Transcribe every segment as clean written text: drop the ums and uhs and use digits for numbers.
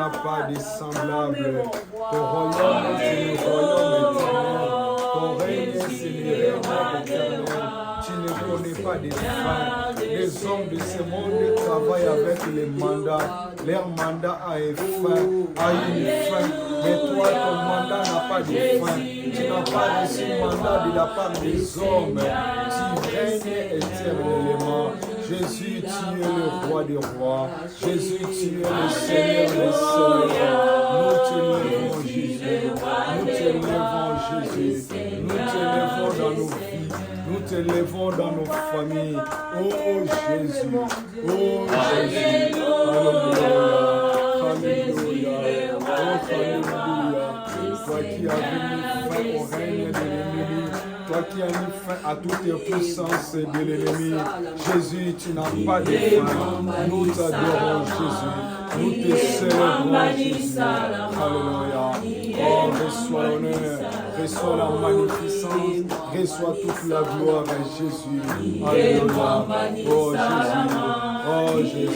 n'a pas de semblable. Ton royaume, c'est le royaume éternel. Ton règne, c'est le règne éternel. Tu ne connais pas de fin. Les hommes de ce monde travaillent avec les mandats. Leur mandat a une fin. Mais toi, ton mandat n'a pas de fin. Tu n'as pas reçu mandat de la part des hommes. Tu règnes éternellement. Jésus, tu es le roi des rois. Jésus, tu es le Seigneur des seigneurs. Nous te lèvons, Jésus. Nous te lèvons, Jésus. Nous te lèvons dans nos vies. Nous te lèvons dans nos familles. Oh Jésus. Oh Jésus. Alléluia. Alléluia. Oh Alléluia. Toi qui as mis fin au règne de l'ennemi. Toi qui as mis fin à toutes les puissances de l'ennemi. Jésus, tu n'as pas de fin. Nous t'adorons, Jésus. Nous te célébrons, Jésus. Alléluia. Oh, reçois l'honneur, reçois la magnificence, reçois toute la gloire à Jésus. Alléluia. Oh, Jésus.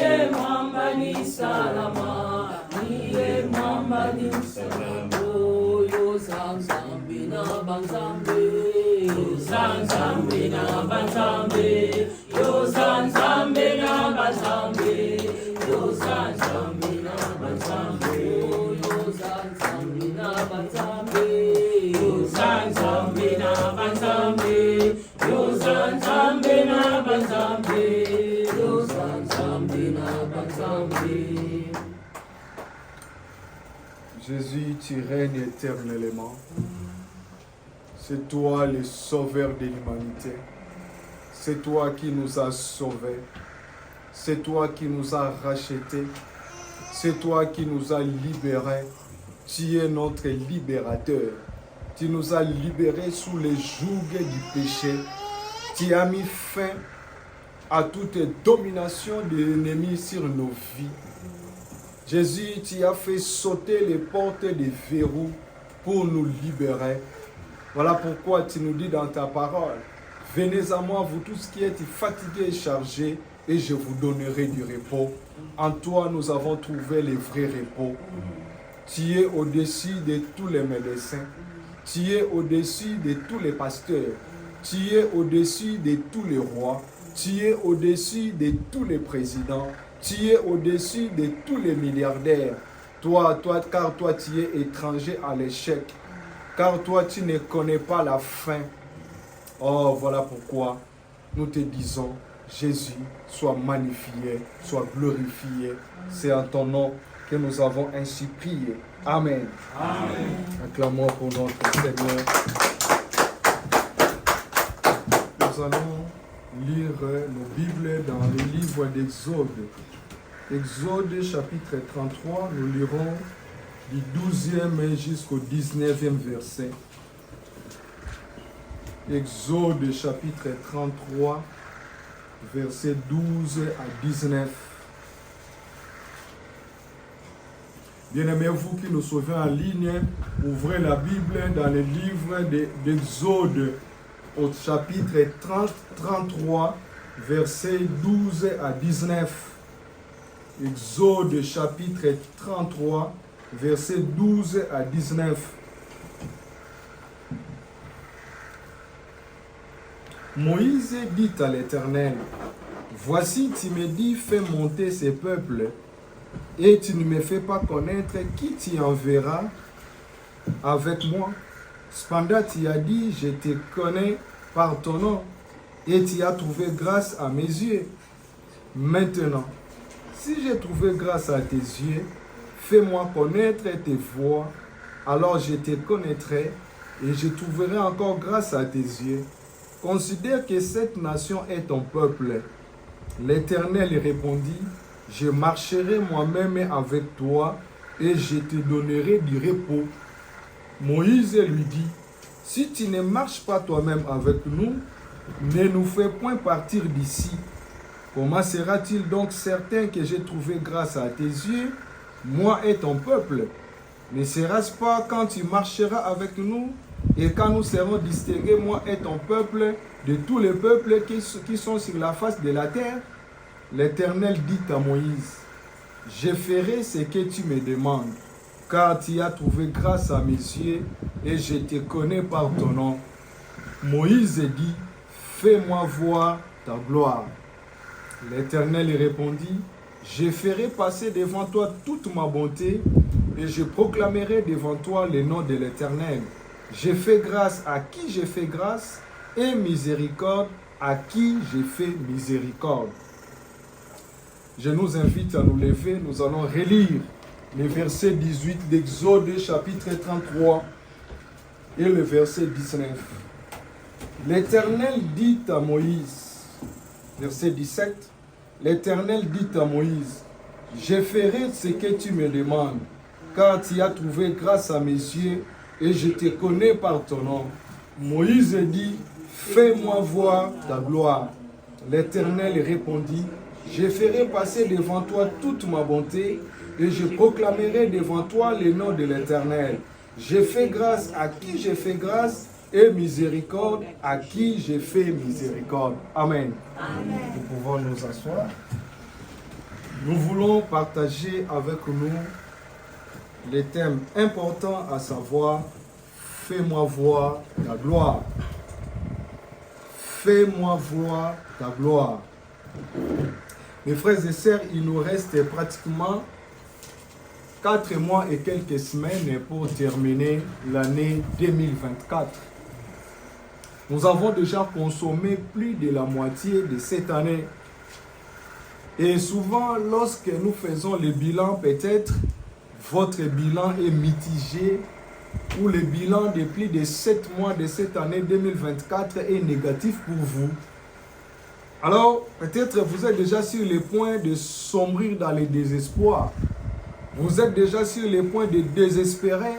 Jésus, tu règnes éternellement. C'est toi le sauveur de l'humanité. C'est toi qui nous as sauvés. C'est toi qui nous as rachetés. C'est toi qui nous as libérés. Tu es notre libérateur. Tu nous as libérés sous les jougs du péché. Tu as mis fin à toute domination de l'ennemi sur nos vies. Jésus, tu as fait sauter les portes des verrous pour nous libérer. Voilà pourquoi tu nous dis dans ta parole, venez à moi, vous tous qui êtes fatigués et chargés, et je vous donnerai du repos. En toi, nous avons trouvé le vrai repos. Tu es au-dessus de tous les médecins. Tu es au-dessus de tous les pasteurs. Tu es au-dessus de tous les rois. Tu es au-dessus de tous les présidents. Tu es au-dessus de tous les milliardaires. Car toi, tu es étranger à l'échec. Car toi, tu ne connais pas la fin. Oh, voilà pourquoi nous te disons, Jésus, sois magnifié, sois glorifié. C'est en ton nom que nous avons ainsi prié. Amen. Amen. Acclamons pour notre Seigneur. Nous allons lire nos Bibles dans le livre d'Exode. Exode chapitre 33, nous lirons du 12e jusqu'au 19e verset. Exode chapitre 33, versets 12 à 19. Bien-aimés, vous qui nous suivez en ligne, ouvrez la Bible dans le livre d'Exode au chapitre 33, versets 12 à 19. Exode chapitre 33, versets 12 à 19. Moïse dit à l'Éternel, voici tu me dis, fais monter ces peuples, et tu ne me fais pas connaître qui tu enverras avec moi. Cependant, tu as dit, je te connais par ton nom, et tu as trouvé grâce à mes yeux. Maintenant, si j'ai trouvé grâce à tes yeux, fais-moi connaître tes voies, alors je te connaîtrai, et je trouverai encore grâce à tes yeux. Considère que cette nation est ton peuple. L'Éternel répondit, je marcherai moi-même avec toi et je te donnerai du repos. Moïse lui dit, si tu ne marches pas toi-même avec nous, ne nous fais point partir d'ici. Comment sera-t-il donc certain que j'ai trouvé grâce à tes yeux, moi et ton peuple? Ne sera-ce pas quand tu marcheras avec nous et quand nous serons distingués, moi et ton peuple, de tous les peuples qui sont sur la face de la terre? L'Éternel dit à Moïse, Je ferai ce que tu me demandes, car tu as trouvé grâce à mes yeux et je te connais par ton nom. Moïse dit, fais-moi voir ta gloire. L'Éternel répondit, je ferai passer devant toi toute ma bonté et je proclamerai devant toi le nom de l'Éternel. Je fais grâce à qui je fais grâce et miséricorde à qui je fais miséricorde. Je nous invite à nous lever, nous allons relire le verset 18 d'Exode chapitre 33 et le verset 19. L'Éternel dit à Moïse, verset 17, l'Éternel dit à Moïse, je ferai ce que tu me demandes, car tu as trouvé grâce à mes yeux et je te connais par ton nom. Moïse dit, fais-moi voir ta gloire. L'Éternel répondit, je ferai passer devant toi toute ma bonté et je proclamerai devant toi le nom de l'Éternel. Je fais grâce à qui je fais grâce et miséricorde à qui je fais miséricorde. Amen. Amen. Nous pouvons nous asseoir. Nous voulons partager avec nous les thèmes importants, à savoir, fais-moi voir ta gloire. Fais-moi voir ta gloire. Mes frères et sœurs, il nous reste pratiquement 4 mois et quelques semaines pour terminer l'année 2024. Nous avons déjà consommé plus de la moitié de cette année. Et souvent, lorsque nous faisons le bilan, peut-être votre bilan est mitigé ou le bilan de plus de 7 mois de cette année 2024 est négatif pour vous. Alors, peut-être vous êtes déjà sur le point de sombrer dans le désespoir. Vous êtes déjà sur le point de désespérer,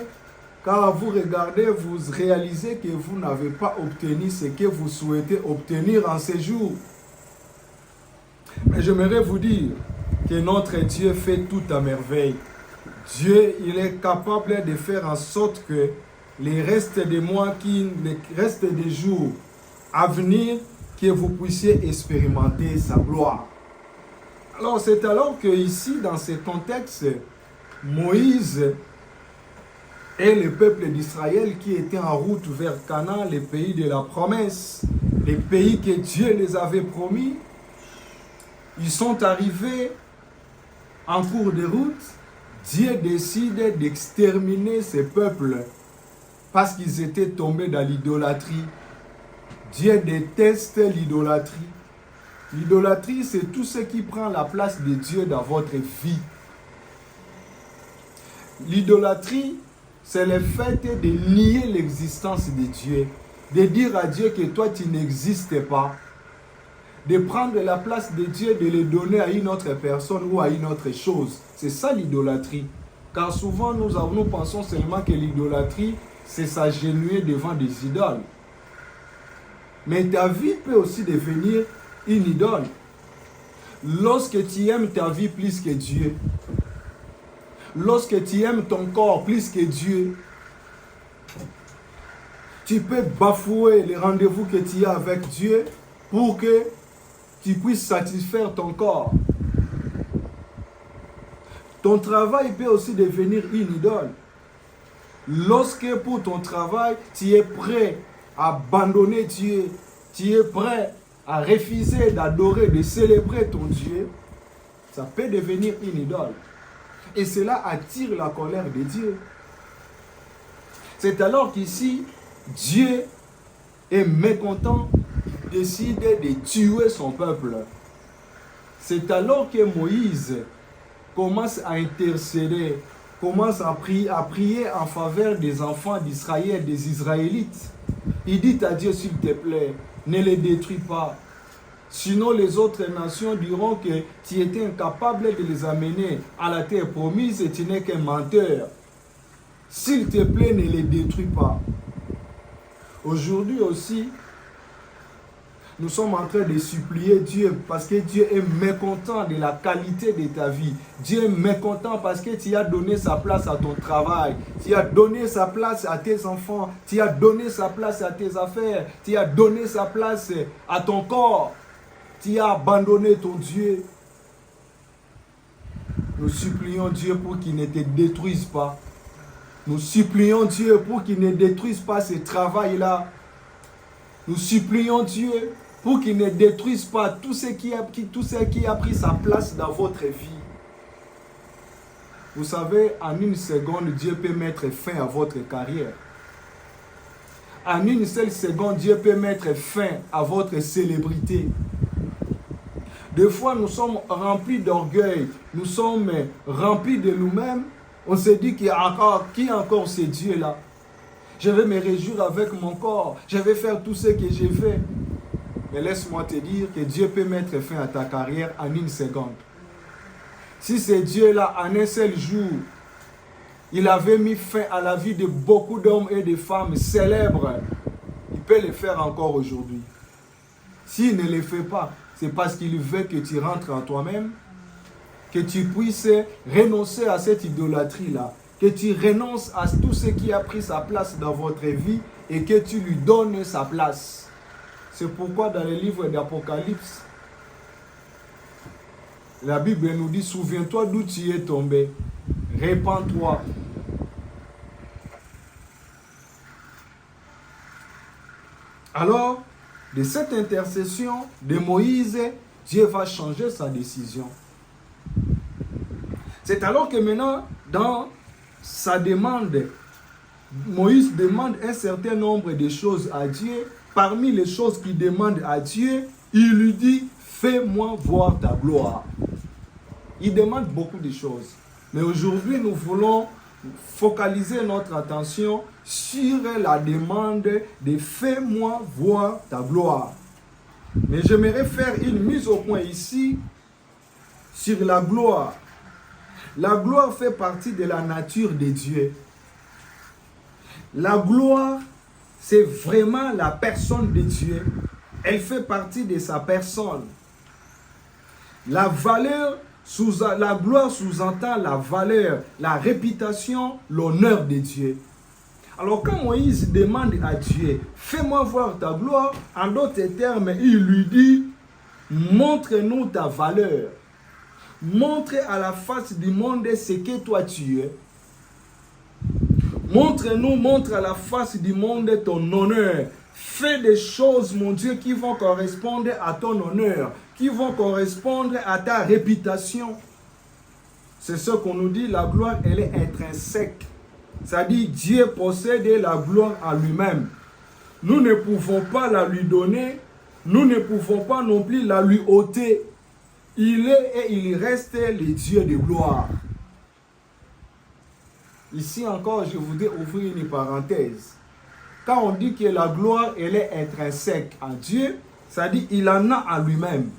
car vous regardez, vous réalisez que vous n'avez pas obtenu ce que vous souhaitez obtenir en ces jours. Mais j'aimerais vous dire que notre Dieu fait tout à merveille. Dieu, il est capable de faire en sorte que les restes des mois, les restes des jours à venir, que vous puissiez expérimenter sa gloire. Alors, c'est alors que ici, dans ce contexte, Moïse et le peuple d'Israël qui étaient en route vers Canaan, le pays de la promesse, le pays que Dieu les avait promis, ils sont arrivés en cours de route. Dieu décide d'exterminer ces peuples parce qu'ils étaient tombés dans l'idolâtrie. Dieu déteste l'idolâtrie. L'idolâtrie, c'est tout ce qui prend la place de Dieu dans votre vie. L'idolâtrie, c'est le fait de nier l'existence de Dieu, de dire à Dieu que toi, tu n'existes pas, de prendre la place de Dieu, de le donner à une autre personne ou à une autre chose. C'est ça l'idolâtrie. Car souvent, nous pensons seulement que l'idolâtrie, c'est s'agenouiller devant des idoles. Mais ta vie peut aussi devenir une idole. Lorsque tu aimes ta vie plus que Dieu, lorsque tu aimes ton corps plus que Dieu, tu peux bafouer les rendez-vous que tu as avec Dieu pour que tu puisses satisfaire ton corps. Ton travail peut aussi devenir une idole. Lorsque pour ton travail, tu es prêt à abandonner Dieu, tu es prêt à refuser d'adorer, de célébrer ton Dieu, ça peut devenir une idole. Et cela attire la colère de Dieu. C'est alors qu'ici, Dieu est mécontent, il décide de tuer son peuple. C'est alors que Moïse commence à intercéder, commence à prier en faveur des enfants d'Israël, des Israélites. Il dit à Dieu, s'il te plaît, ne les détruis pas. Sinon, les autres nations diront que tu étais incapable de les amener à la terre promise et tu n'es qu'un menteur. S'il te plaît, ne les détruis pas. Aujourd'hui aussi, nous sommes en train de supplier Dieu parce que Dieu est mécontent de la qualité de ta vie. Dieu est mécontent parce que tu as donné sa place à ton travail. Tu as donné sa place à tes enfants. Tu as donné sa place à tes affaires. Tu as donné sa place à ton corps. Tu as abandonné ton Dieu. Nous supplions Dieu pour qu'il ne te détruise pas. Nous supplions Dieu pour qu'il ne détruise pas ce travail-là. Nous supplions Dieu pour qu'il ne détruise pas tout ce qui a pris sa place dans votre vie. Vous savez, en une seconde, Dieu peut mettre fin à votre carrière. En une seule seconde, Dieu peut mettre fin à votre célébrité. Des fois, nous sommes remplis d'orgueil, nous sommes remplis de nous-mêmes. On se dit qui encore ce Dieu-là? Je vais me réjouir avec mon corps, je vais faire tout ce que j'ai fait. Mais laisse-moi te dire que Dieu peut mettre fin à ta carrière en une seconde. Si ce Dieu-là, en un seul jour, il avait mis fin à la vie de beaucoup d'hommes et de femmes célèbres, il peut le faire encore aujourd'hui. S'il ne le fait pas, c'est parce qu'il veut que tu rentres en toi-même, que tu puisses renoncer à cette idolâtrie-là, que tu renonces à tout ce qui a pris sa place dans votre vie et que tu lui donnes sa place. C'est pourquoi dans le livre d'Apocalypse, la Bible nous dit, souviens-toi d'où tu es tombé, répands-toi. Alors, de cette intercession de Moïse, Dieu va changer sa décision. C'est alors que maintenant, dans sa demande, Moïse demande un certain nombre de choses à Dieu. Parmi les choses qu'il demande à Dieu, il lui dit, fais-moi voir ta gloire. Il demande beaucoup de choses. Mais aujourd'hui, nous voulons focaliser notre attention sur la demande de fais-moi voir ta gloire. Mais j'aimerais faire une mise au point ici sur la gloire. La gloire fait partie de la nature de Dieu. La gloire, c'est vraiment la personne de Dieu. Elle fait partie de sa personne. La gloire sous-entend la valeur, la réputation, l'honneur de Dieu. Alors quand Moïse demande à Dieu, fais-moi voir ta gloire, en d'autres termes, il lui dit, montre-nous ta valeur. Montre à la face du monde ce que toi tu es. Montre à la face du monde ton honneur. Fais des choses, mon Dieu, qui vont correspondre à ton honneur, qui vont correspondre à ta réputation. C'est ce qu'on nous dit, la gloire, elle est intrinsèque. C'est-à-dire, Dieu possède la gloire à lui-même. Nous ne pouvons pas la lui donner, nous ne pouvons pas non plus la lui ôter. Il est et il reste le Dieu de gloire. Ici encore, je voudrais ouvrir une parenthèse. Quand on dit que la gloire, elle est intrinsèque en Dieu, c'est-à-dire qu'il en a en lui-même.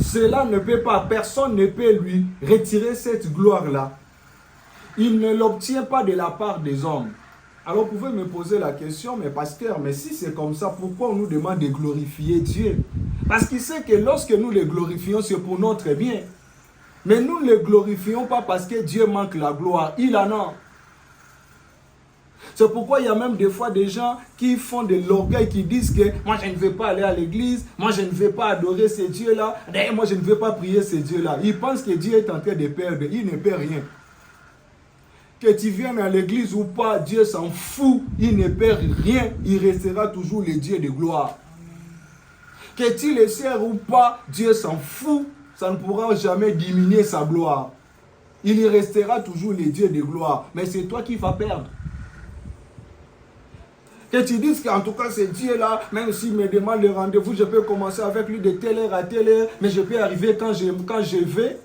Cela ne peut pas, personne ne peut lui retirer cette gloire-là. Il ne l'obtient pas de la part des hommes. Alors vous pouvez me poser la question, mais pasteur, mais si c'est comme ça, pourquoi on nous demande de glorifier Dieu? Parce qu'il sait que lorsque nous le glorifions, c'est pour notre bien. Mais nous ne le glorifions pas parce que Dieu manque la gloire. Il en a. C'est pourquoi il y a même des fois des gens qui font de l'orgueil, qui disent que moi je ne vais pas aller à l'église, moi je ne vais pas adorer ces dieux-là, d'ailleurs moi je ne vais pas prier ces dieux-là. Ils pensent que Dieu est en train de perdre, il ne perd rien. Que tu viennes à l'église ou pas, Dieu s'en fout, il ne perd rien, il restera toujours le Dieu de gloire. Que tu le sers ou pas, Dieu s'en fout, ça ne pourra jamais diminuer sa gloire. Il y restera toujours le Dieu de gloire, mais c'est toi qui vas perdre. Que tu dises qu'en tout cas, ce Dieu-là, même s'il me demande le rendez-vous, je peux commencer avec lui de telle heure à telle heure, mais je peux arriver quand je vais.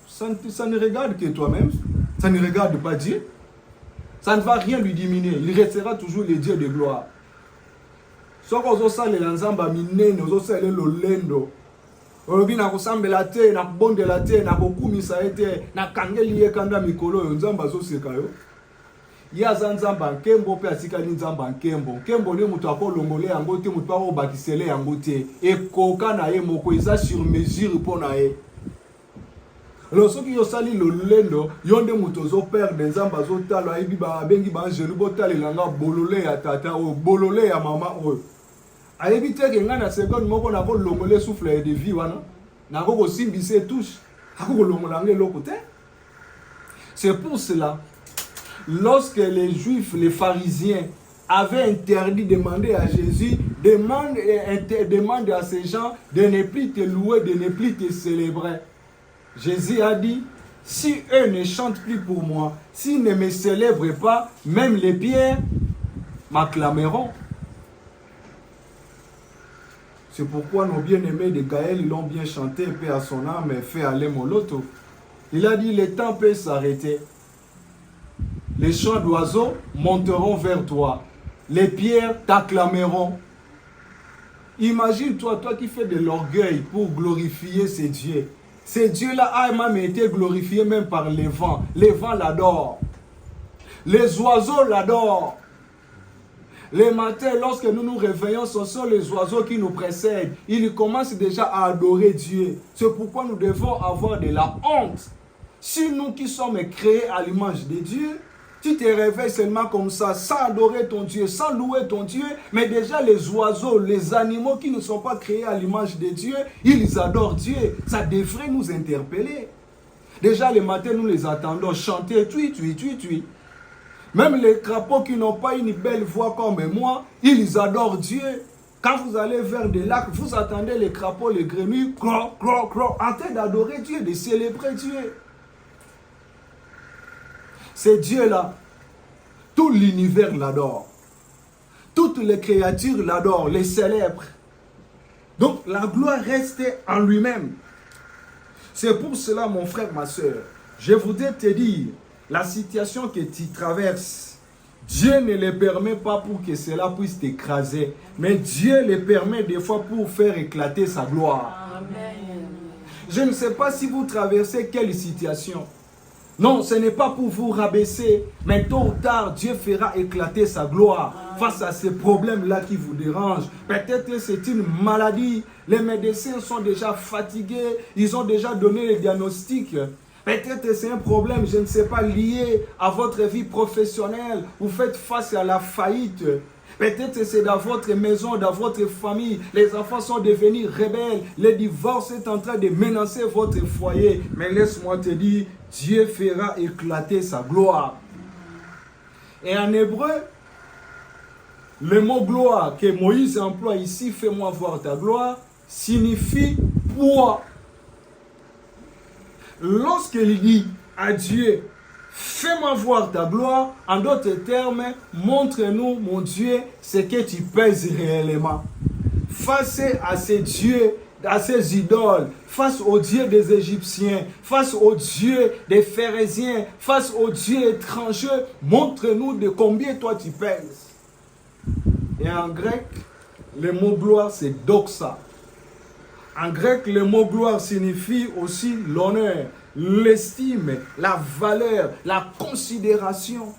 Ça ne regarde que toi-même. Ça ne regarde pas Dieu. Ça ne va rien lui diminuer. Il restera toujours le Dieu de gloire. Soki ozosalela nzamba minene, ozosalela lolendo. Olobi na kosambela te, na kubondela te, na kokumisa ete, na kangeli ye kanda mikolo yo, nzamba azoseka yo. Ye aza nzamba nkembo pe atikali nzamba nkembo. Nkembo ne mutu akolongole yango te, mutu akobakisele yango te. Ekoka na ye moko eza sur mesure mpo na ye. Alors soki yosali lolendo, yonde mutu ozoperde nzamba azotala yebi babengi banjelu botalela nga bolole ya tata oyo, bolole ya mama oyo. Ayebi te ke nga na seconde moko nakolongole souffle de vie wana, nakosimbisa touche. C'est pour cela, lorsque les Juifs, les pharisiens, avaient interdit de demander à Jésus, demande à ces gens de ne plus te louer, de ne plus te célébrer. Jésus a dit, si eux ne chantent plus pour moi, s'ils ne me célèbrent pas, même les pierres m'acclameront. C'est pourquoi nos bien-aimés de Gaël, ils l'ont bien chanté, paix à son âme, et fait aller moloto. Il a dit, le temps peut s'arrêter. Les chants d'oiseaux monteront vers toi. Les pierres t'acclameront. Imagine-toi, toi qui fais de l'orgueil pour glorifier ces dieux. Ces dieux-là a même été glorifiés même par les vents. Les vents l'adorent. Les oiseaux l'adorent. Les matins, lorsque nous nous réveillons, ce sont les oiseaux qui nous précèdent. Ils commencent déjà à adorer Dieu. C'est pourquoi nous devons avoir de la honte. Si nous qui sommes créés à l'image de Dieu, tu te réveilles seulement comme ça, sans adorer ton Dieu, sans louer ton Dieu, mais déjà les oiseaux, les animaux qui ne sont pas créés à l'image de Dieu, ils adorent Dieu. Ça devrait nous interpeller. Déjà le matin, nous les attendons chanter, tui, tui, tui, tui. Même les crapauds qui n'ont pas une belle voix comme moi, ils adorent Dieu. Quand vous allez vers des lacs, vous attendez les crapauds, les grenouilles, cro, cro, cro, en train d'adorer Dieu, de célébrer Dieu. C'est Dieu-là. Tout l'univers l'adore. Toutes les créatures l'adorent, les célèbrent. Donc la gloire reste en lui-même. C'est pour cela, mon frère, ma soeur, je voudrais te dire, la situation que tu traverses, Dieu ne le permet pas pour que cela puisse t'écraser, mais Dieu le permet des fois pour faire éclater sa gloire. Amen. Je ne sais pas si vous traversez quelle situation. Non, ce n'est pas pour vous rabaisser, mais tôt ou tard, Dieu fera éclater sa gloire face à ces problèmes-là qui vous dérangent. Peut-être que c'est une maladie, les médecins sont déjà fatigués, ils ont déjà donné les diagnostics. Peut-être que c'est un problème, je ne sais pas, lié à votre vie professionnelle, vous faites face à la faillite. Peut-être que c'est dans votre maison, dans votre famille, les enfants sont devenus rebelles, le divorce est en train de menacer votre foyer. Mais laisse-moi te dire, Dieu fera éclater sa gloire. Et en hébreu, le mot gloire que Moïse emploie ici, fais-moi voir ta gloire, signifie poids. Lorsqu'il dit à Dieu, fais-moi voir ta gloire, en d'autres termes, montre-nous, mon Dieu, ce que tu pèses réellement. Face à ces dieux, à ces idoles, face aux dieux des Égyptiens, face aux dieux des Phérésiens, face aux dieux étrangers, montre-nous de combien toi tu pèses. Et en grec, le mot gloire c'est doxa. En grec, le mot gloire signifie aussi l'honneur, l'estime, la valeur, la considération.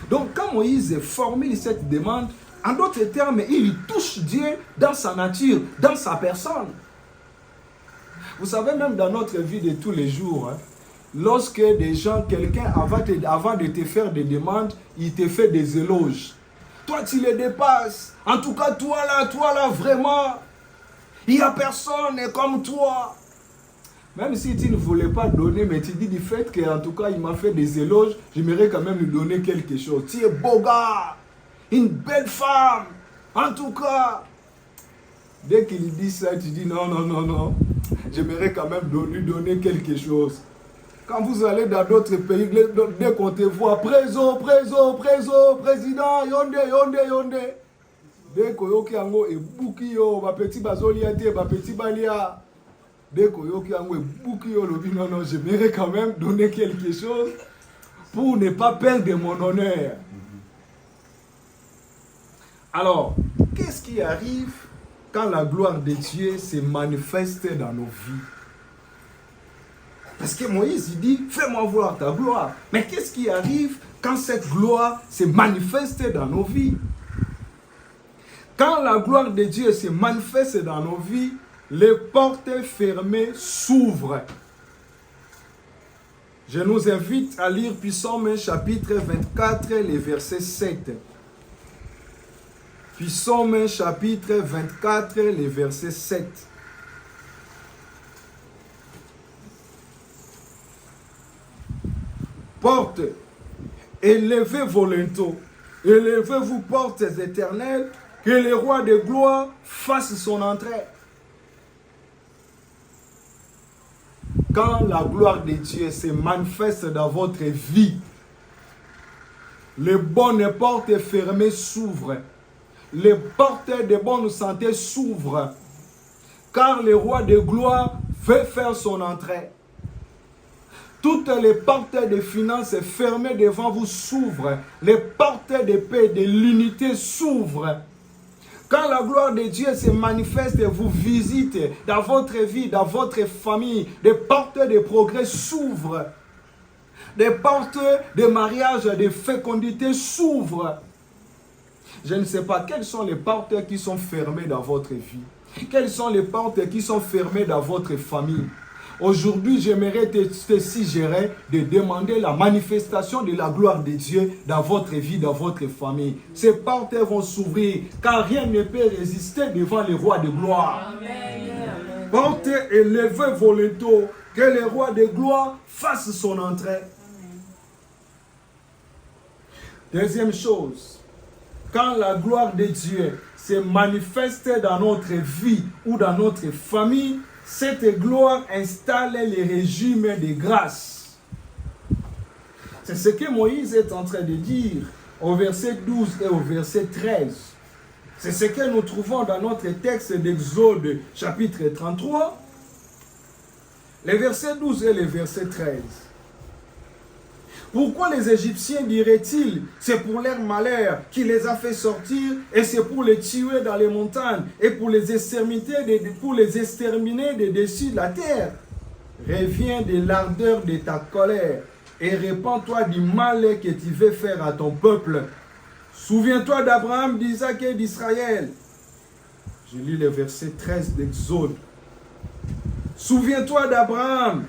Donc quand Moïse formule cette demande, en d'autres termes, il touche Dieu dans sa nature, dans sa personne. Vous savez, même dans notre vie de tous les jours, lorsque des gens, quelqu'un, avant de te faire des demandes, il te fait des éloges. Toi, tu les dépasses. En tout cas, toi là, vraiment, il n'y a personne comme toi. Même si tu ne voulais pas donner, mais tu dis du fait qu'en tout cas, il m'a fait des éloges, j'aimerais quand même lui donner quelque chose. Tu es beau gars, une belle femme. En tout cas, dès qu'il dit ça, tu dis non. J'aimerais quand même lui donner quelque chose. Quand vous allez dans d'autres pays, dès qu'on te voit, président, yonde. Dès qu'on yoki ango e buki yo, ba petit bazolia te, ba petit balia. Dès qu'on yoki ango e buki yo, non, j'aimerais quand même donner quelque chose pour ne pas perdre mon honneur. Alors, qu'est-ce qui arrive quand la gloire de Dieu se manifeste dans nos vies? Parce que Moïse, il dit, fais-moi voir ta gloire. Mais qu'est-ce qui arrive quand cette gloire se manifeste dans nos vies? Quand la gloire de Dieu se manifeste dans nos vies, les portes fermées s'ouvrent. Je nous invite à lire Psaume chapitre 24, le verset 7. Psaume chapitre 24, le verset 7. portes, élevez vos linteaux, élevez-vous portes éternelles, que le roi de gloire fasse son entrée. Quand la gloire de Dieu se manifeste dans votre vie, les bonnes portes fermées s'ouvrent. Les portes de bonne santé s'ouvrent. Car le roi de gloire veut faire son entrée. Toutes les portes de finances fermées devant vous s'ouvrent. Les portes de paix, de l'unité s'ouvrent. Quand la gloire de Dieu se manifeste et vous visite dans votre vie, dans votre famille, des portes de progrès s'ouvrent. Des portes de mariage, de fécondité s'ouvrent. Je ne sais pas quelles sont les portes qui sont fermées dans votre vie. Quelles sont les portes qui sont fermées dans votre famille. Aujourd'hui, j'aimerais te suggérer de demander la manifestation de la gloire de Dieu dans votre vie, dans votre famille. Ces portes vont s'ouvrir, car rien ne peut résister devant le roi de gloire. Amen. Portez et levez vos linteaux, que le roi de gloire fasse son entrée. Amen. Deuxième chose, quand la gloire de Dieu se manifeste dans notre vie ou dans notre famille, cette gloire installe les régimes de grâce. C'est ce que Moïse est en train de dire au verset 12 et au verset 13. C'est ce que nous trouvons dans notre texte d'Exode chapitre 33, les versets 12 et les versets 13. Pourquoi les Égyptiens diraient-ils, c'est pour leur malheur qui les a fait sortir et c'est pour les tuer dans les montagnes et pour les exterminer des dessus de la terre? Reviens de l'ardeur de ta colère et répands-toi du mal que tu veux faire à ton peuple. Souviens-toi d'Abraham, d'Isaac et d'Israël. Je lis le verset 13 d'Exode. Souviens-toi d'Abraham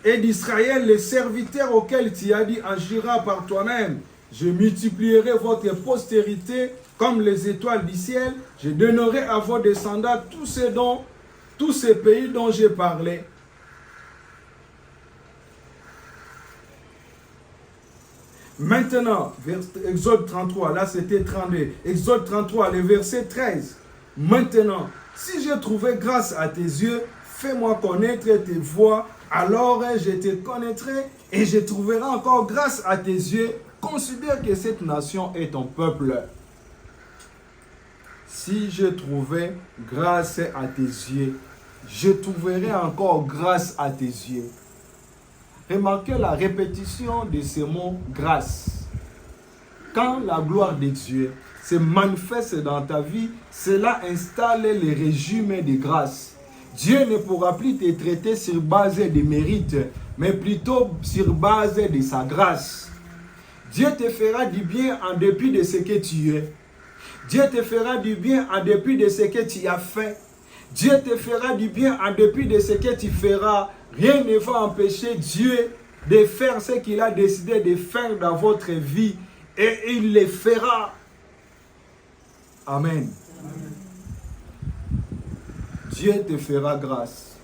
et d'Israël, les serviteurs auxquels tu as dit, agira par toi-même. Je multiplierai votre postérité comme les étoiles du ciel. Je donnerai à vos descendants tous ces pays dont j'ai parlé. Maintenant, Exode 33, là c'était 32. Exode 33, le verset 13. Maintenant, si j'ai trouvé grâce à tes yeux, fais-moi connaître tes voies. Alors je te connaîtrai et je trouverai encore grâce à tes yeux. Considère que cette nation est ton peuple. Si je trouvais grâce à tes yeux, je trouverai encore grâce à tes yeux. Remarquez la répétition de ces mots grâce. Quand la gloire de Dieu se manifeste dans ta vie, cela installe les régimes de grâce. Dieu ne pourra plus te traiter sur base de mérite, mais plutôt sur base de sa grâce. Dieu te fera du bien en dépit de ce que tu es. Dieu te fera du bien en dépit de ce que tu as fait. Dieu te fera du bien en dépit de ce que tu feras. Rien ne va empêcher Dieu de faire ce qu'il a décidé de faire dans votre vie. Et il le fera. Amen. Amen. Dieu te fera grâce.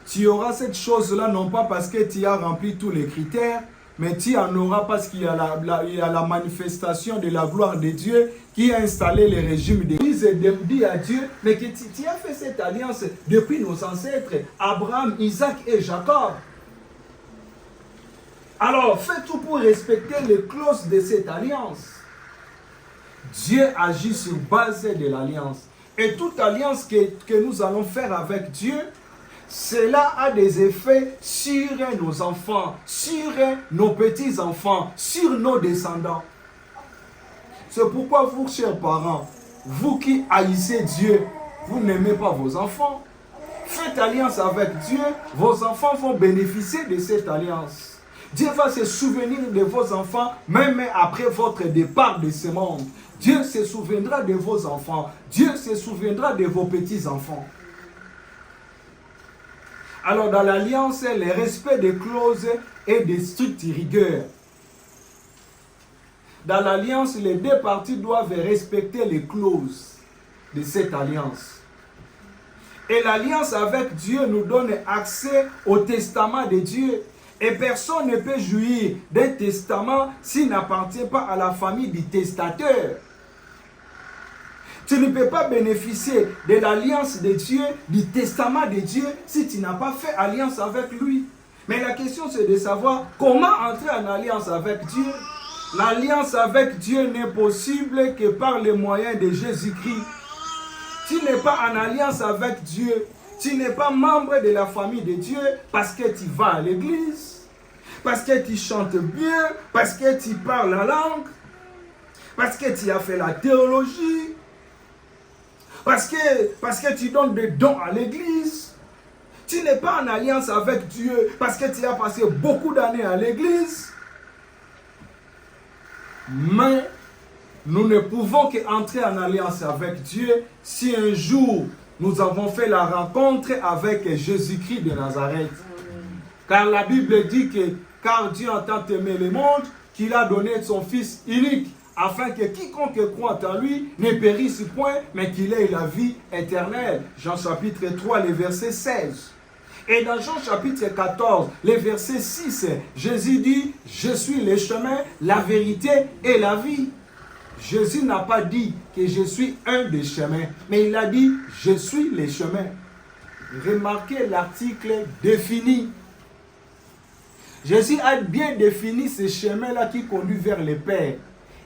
Tu auras cette chose-là non pas parce que tu as rempli tous les critères, mais tu en auras parce qu'il y a la manifestation de la gloire de Dieu qui a installé les régimes de Moïse. Dit à Dieu, mais que tu as fait cette alliance depuis nos ancêtres, Abraham, Isaac et Jacob. Alors, fais tout pour respecter les clauses de cette alliance. Dieu agit sur base de l'alliance. Et toute alliance que nous allons faire avec Dieu, cela a des effets sur nos enfants, sur nos petits-enfants, sur nos descendants. C'est pourquoi vous, chers parents, vous qui haïssez Dieu, vous n'aimez pas vos enfants. Faites alliance avec Dieu, vos enfants vont bénéficier de cette alliance. Dieu va se souvenir de vos enfants, même après votre départ de ce monde. Dieu se souviendra de vos enfants. Dieu se souviendra de vos petits-enfants. Alors dans l'alliance, le respect des clauses et des strictes rigueurs. Dans l'alliance, les deux parties doivent respecter les clauses de cette alliance. Et l'alliance avec Dieu nous donne accès au testament de Dieu. Et personne ne peut jouir d'un testament s'il n'appartient pas à la famille du testateur. Tu ne peux pas bénéficier de l'alliance de Dieu, du testament de Dieu, si tu n'as pas fait alliance avec lui. Mais la question c'est de savoir comment entrer en alliance avec Dieu. L'alliance avec Dieu n'est possible que par le moyen de Jésus-Christ. Tu n'es pas en alliance avec Dieu. Tu n'es pas membre de la famille de Dieu parce que tu vas à l'église, parce que tu chantes bien, parce que tu parles la langue, parce que tu as fait la théologie, parce que tu donnes des dons à l'église. Tu n'es pas en alliance avec Dieu parce que tu as passé beaucoup d'années à l'église. Mais nous ne pouvons qu'entrer en alliance avec Dieu si un jour nous avons fait la rencontre avec Jésus-Christ de Nazareth. Car la Bible dit que car Dieu a tant aimé le monde qu'il a donné son Fils unique, afin que quiconque croit en lui ne périsse point, mais qu'il ait la vie éternelle. Jean chapitre 3, le verset 16. Et dans Jean chapitre 14, le verset 6, Jésus dit, « Je suis le chemin, la vérité et la vie ». Jésus n'a pas dit que je suis un des chemins, mais il a dit, « Je suis le chemin ». Remarquez l'article défini. Jésus a bien défini ce chemin-là qui conduit vers le Père.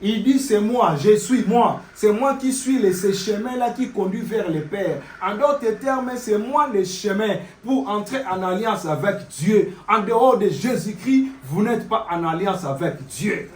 Il dit, c'est moi, je suis moi. C'est moi qui suis ce chemin-là qui conduit vers le Père. En d'autres termes, c'est moi le chemin pour entrer en alliance avec Dieu. En dehors de Jésus-Christ, vous n'êtes pas en alliance avec Dieu.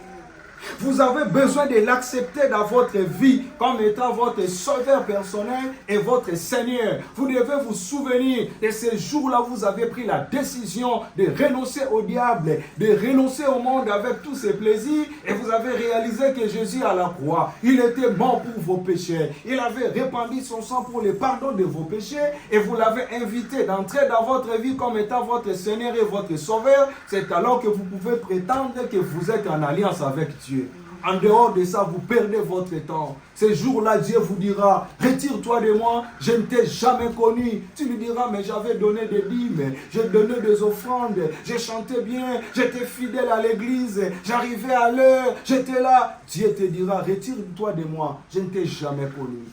Vous avez besoin de l'accepter dans votre vie comme étant votre sauveur personnel et votre Seigneur. Vous devez vous souvenir de ces jours-là où vous avez pris la décision de renoncer au diable, de renoncer au monde avec tous ses plaisirs, et vous avez réalisé que Jésus à la croix, il était mort pour vos péchés. Il avait répandu son sang pour le pardon de vos péchés, et vous l'avez invité d'entrer dans votre vie comme étant votre Seigneur et votre Sauveur. C'est alors que vous pouvez prétendre que vous êtes en alliance avec Dieu. En dehors de ça, vous perdez votre temps. Ce jour-là, Dieu vous dira, retire-toi de moi, je ne t'ai jamais connu. Tu lui diras, mais j'avais donné des dîmes, j'ai donné des offrandes, j'ai chanté bien, j'étais fidèle à l'église, j'arrivais à l'heure, j'étais là. Dieu te dira, retire-toi de moi, je ne t'ai jamais connu.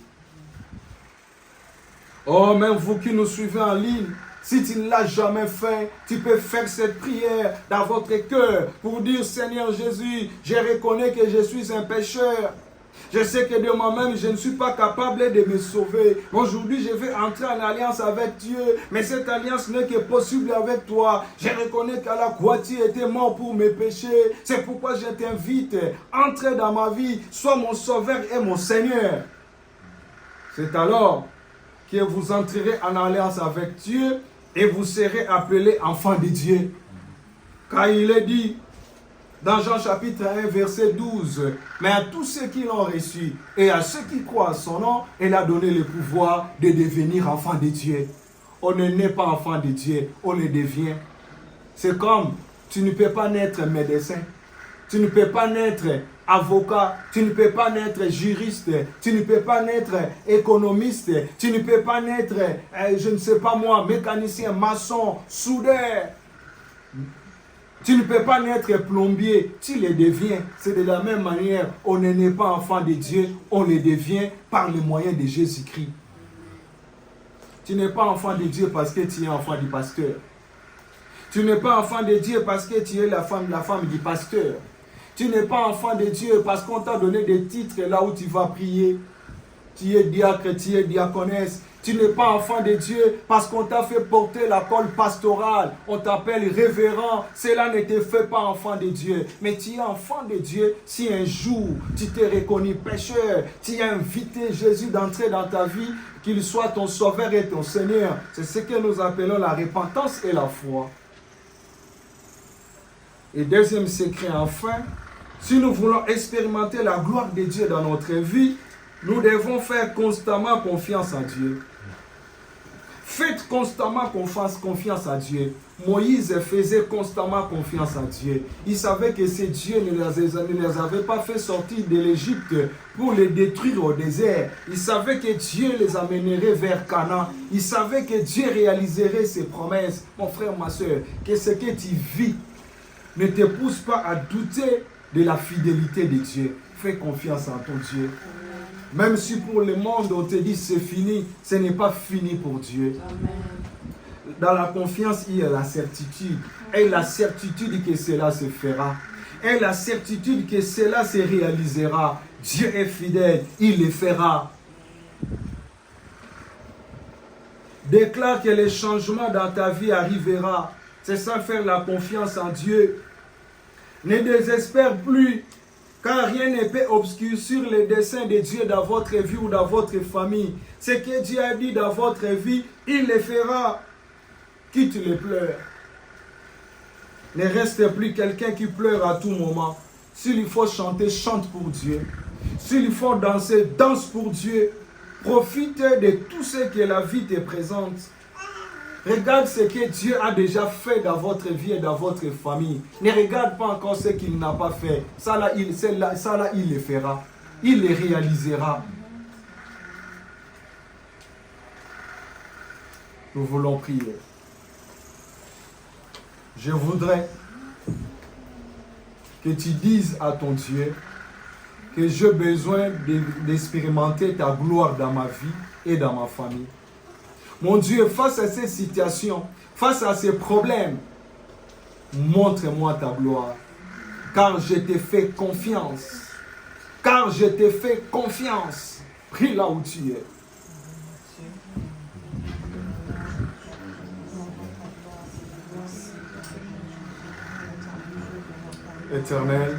Oh, même vous qui nous suivez en ligne, si tu ne l'as jamais fait, tu peux faire cette prière dans votre cœur pour dire, Seigneur Jésus, je reconnais que je suis un pécheur. Je sais que de moi-même, je ne suis pas capable de me sauver. Aujourd'hui, je vais entrer en alliance avec Dieu, mais cette alliance n'est que possible avec toi. Je reconnais qu'à la croix, tu étais mort pour mes péchés. C'est pourquoi je t'invite, entre dans ma vie, sois mon sauveur et mon Seigneur. C'est alors que vous entrerez en alliance avec Dieu et vous serez appelés enfants de Dieu. Car il est dit dans Jean chapitre 1 verset 12, mais à tous ceux qui l'ont reçu et à ceux qui croient à son nom, il a donné le pouvoir de devenir enfants de Dieu. On ne naît pas enfant de Dieu, on le devient. C'est comme tu ne peux pas naître médecin, tu ne peux pas naître avocat, tu ne peux pas naître juriste, tu ne peux pas naître économiste, tu ne peux pas naître, je ne sais pas moi, mécanicien, maçon, soudeur. Tu ne peux pas naître plombier, tu le deviens. C'est de la même manière, on ne naît pas enfant de Dieu, on le devient par le moyen de Jésus-Christ. Tu n'es pas enfant de Dieu parce que tu es enfant du pasteur. Tu n'es pas enfant de Dieu parce que tu es la femme du pasteur. Tu n'es pas enfant de Dieu parce qu'on t'a donné des titres là où tu vas prier. Tu es diacre, tu es diaconesse. Tu n'es pas enfant de Dieu parce qu'on t'a fait porter la colle pastorale. On t'appelle révérend. Cela ne te fait pas enfant de Dieu. Mais tu es enfant de Dieu si un jour tu t'es reconnu pécheur. Tu as invité Jésus d'entrer dans ta vie, qu'il soit ton sauveur et ton Seigneur. C'est ce que nous appelons la repentance et la foi. Et deuxième secret enfin, si nous voulons expérimenter la gloire de Dieu dans notre vie, nous devons faire constamment confiance à Dieu. Faites constamment confiance à Dieu. Moïse faisait constamment confiance à Dieu. Il savait que ce Dieu ne les avait pas fait sortir de l'Égypte pour les détruire au désert. Il savait que Dieu les amènerait vers Canaan. Il savait que Dieu réaliserait ses promesses. Mon frère, ma soeur, que ce que tu vis ne te pousse pas à douter de la fidélité de Dieu. Fais confiance en ton Dieu. Même si pour le monde, on te dit c'est fini, ce n'est pas fini pour Dieu. Dans la confiance, il y a la certitude. Et la certitude que cela se fera. Et la certitude que cela se réalisera. Dieu est fidèle, il le fera. Déclare que le changement dans ta vie arrivera. C'est ça, faire la confiance en Dieu. Ne désespère plus, car rien ne peut obscurcir le dessein de Dieu dans votre vie ou dans votre famille. Ce que Dieu a dit dans votre vie, il le fera. Quitte les pleurs. Ne reste plus quelqu'un qui pleure à tout moment. S'il faut chanter, chante pour Dieu. S'il faut danser, danse pour Dieu. Profite de tout ce que la vie te présente. Regarde ce que Dieu a déjà fait dans votre vie et dans votre famille. Ne regarde pas encore ce qu'il n'a pas fait. Ça là, il le fera. Il le réalisera. Nous voulons prier. Je voudrais que tu dises à ton Dieu que j'ai besoin d'expérimenter ta gloire dans ma vie et dans ma famille. Mon Dieu, face à ces situations, face à ces problèmes, montre-moi ta gloire. Car je te fais confiance. Car je te fais confiance. Prie là où tu es. Éternel,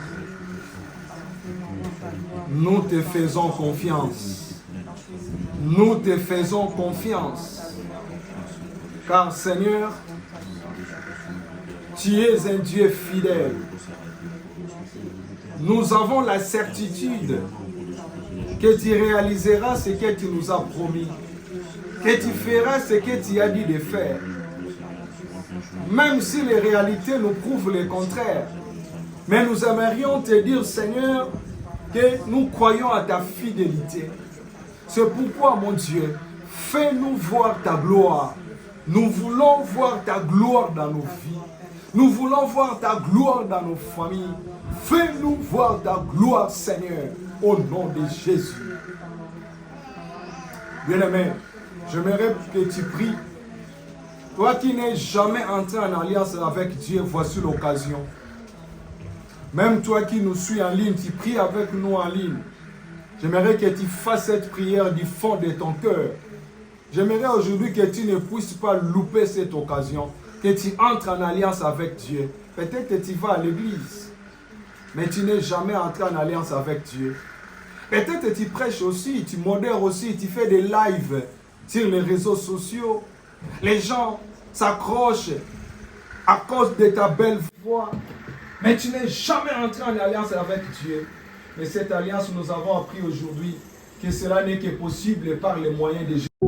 nous te faisons confiance. Nous te faisons confiance. Car Seigneur, tu es un Dieu fidèle. Nous avons la certitude que tu réaliseras ce que tu nous as promis. Que tu feras ce que tu as dit de faire. Même si les réalités nous prouvent le contraire. Mais nous aimerions te dire, Seigneur, que nous croyons à ta fidélité. C'est pourquoi, mon Dieu, fais-nous voir ta gloire. Nous voulons voir ta gloire dans nos vies. Nous voulons voir ta gloire dans nos familles. Fais-nous voir ta gloire, Seigneur, au nom de Jésus. Bien-aimé, j'aimerais que tu pries. Toi qui n'es jamais entré en alliance avec Dieu, voici l'occasion. Même toi qui nous suis en ligne, tu pries avec nous en ligne. J'aimerais que tu fasses cette prière du fond de ton cœur. J'aimerais aujourd'hui que tu ne puisses pas louper cette occasion, que tu entres en alliance avec Dieu. Peut-être que tu vas à l'église, mais tu n'es jamais entré en alliance avec Dieu. Peut-être que tu prêches aussi, tu modères aussi, tu fais des lives sur les réseaux sociaux. Les gens s'accrochent à cause de ta belle voix. Mais tu n'es jamais entré en alliance avec Dieu. Mais cette alliance, nous avons appris aujourd'hui que cela n'est que possible par les moyens de Jésus.